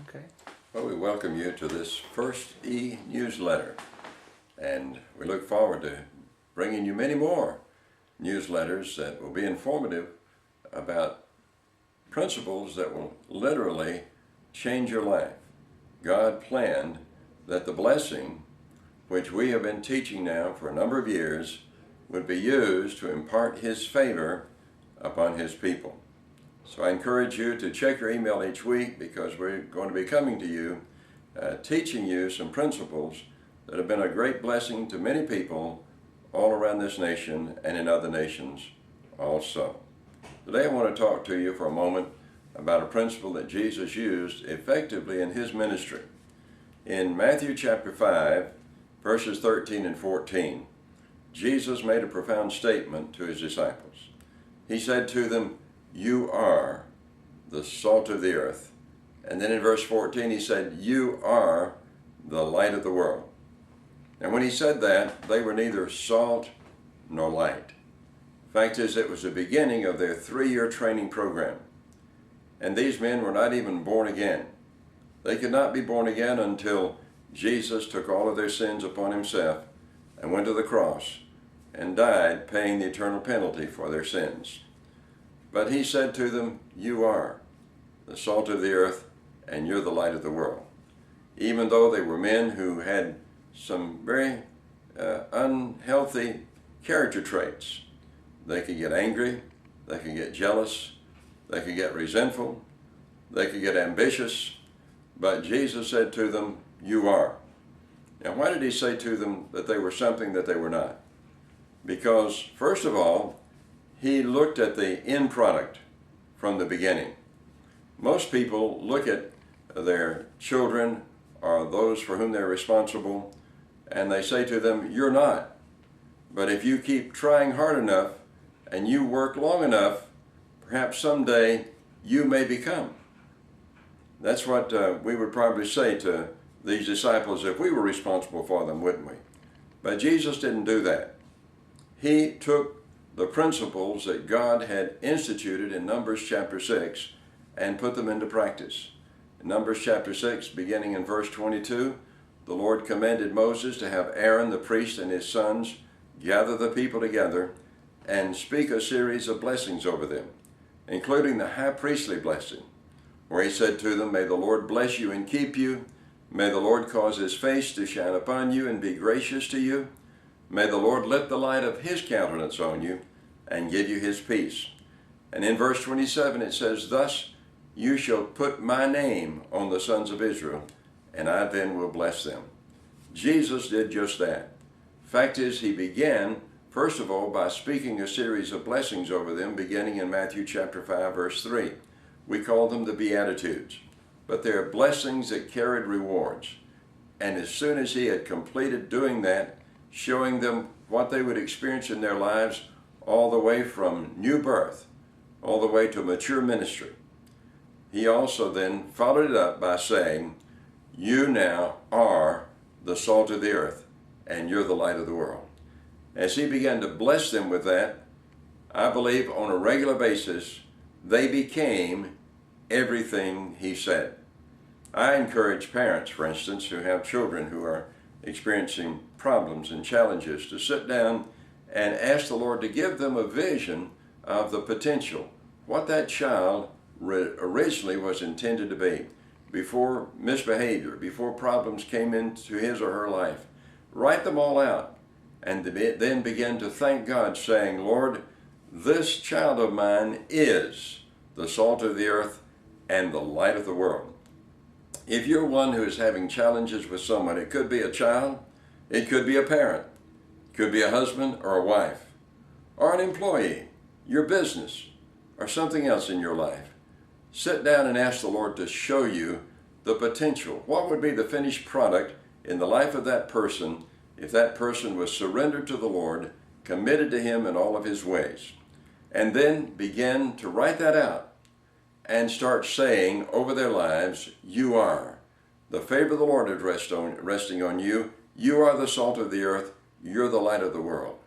Okay. Well, we welcome you to this first e-newsletter, and we look forward to bringing you many more newsletters that will be informative about principles that will literally change your life. God planned that the blessing, which we have been teaching now for a number of years, would be used to impart His favor upon His people. So I encourage you to check your email each week, because we're going to be coming to you teaching you some principles that have been a great blessing to many people all around this nation and in other nations also. Today I want to talk to you for a moment about a principle that Jesus used effectively in His ministry. In Matthew chapter 5, verses 13 and 14, Jesus made a profound statement to His disciples. He said to them, "You are the salt of the earth." And then in verse 14 He said, "You are the light of the world." And when He said that, they were neither salt nor light. Fact is, it was the beginning of their 3-year training program. And these men were not even born again. They could not be born again until Jesus took all of their sins upon Himself and went to the cross and died, paying the eternal penalty for their sins. But He said to them, "You are the salt of the earth, and you're the light of the world." Even though they were men who had some very unhealthy character traits. They could get angry, they could get jealous, they could get resentful, they could get ambitious, but Jesus said to them, "You are." Now, why did He say to them that they were something that they were not? Because, first of all, He looked at the end product from the beginning. Most people look at their children or those for whom they're responsible, and they say to them, "You're not. But if you keep trying hard enough and you work long enough, perhaps someday you may become." That's what we would probably say to these disciples if we were responsible for them, wouldn't we? But Jesus didn't do that. He took the principles that God had instituted in Numbers chapter 6 and put them into practice. In Numbers chapter 6, beginning in verse 22, the Lord commanded Moses to have Aaron the priest and his sons gather the people together and speak a series of blessings over them, including the high priestly blessing, where He said to them, "May the Lord bless you and keep you. May the Lord cause His face to shine upon you and be gracious to you. May the Lord lift the light of His countenance on you and give you His peace." And in verse 27 it says, "Thus you shall put my name on the sons of Israel, and I then will bless them." Jesus did just that. Fact is, He began, first of all, by speaking a series of blessings over them, beginning in Matthew chapter 5, verse 3. We call them the Beatitudes. But they are blessings that carried rewards. And as soon as He had completed doing that, showing them what they would experience in their lives, all the way from new birth, all the way to mature ministry, He also then followed it up by saying, "You now are the salt of the earth, and you're the light of the world." As He began to bless them with that, I believe on a regular basis, they became everything He said. I encourage parents, for instance, who have children who are experiencing problems and challenges, to sit down and ask the Lord to give them a vision of the potential, what that child originally was intended to be, before misbehavior, before problems came into his or her life. Write them all out, and then begin to thank God, saying, "Lord, this child of mine is the salt of the earth and the light of the world." If you're one who is having challenges with someone, it could be a child, it could be a parent, it could be a husband or a wife, or an employee, your business, or something else in your life, sit down and ask the Lord to show you the potential. What would be the finished product in the life of that person if that person was surrendered to the Lord, committed to Him in all of His ways? And then begin to write that out and start saying over their lives, "You are. The favor of the Lord is resting on you. You are the salt of the earth. You're the light of the world."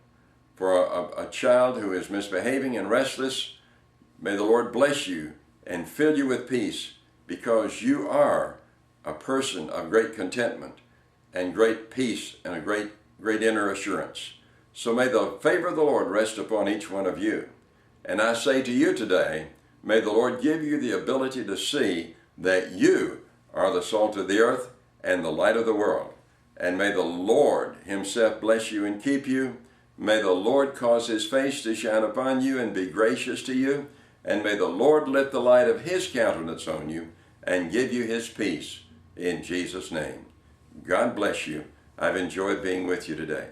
For a child who is misbehaving and restless, may the Lord bless you and fill you with peace, because you are a person of great contentment and great peace and a great inner assurance. So may the favor of the Lord rest upon each one of you. And I say to you today, may the Lord give you the ability to see that you are the salt of the earth and the light of the world. And may the Lord himself bless you and keep you. May the Lord cause his face to shine upon you and be gracious to you. And may the Lord let the light of his countenance on you and give you his peace in Jesus' name. God bless you. I've enjoyed being with you today.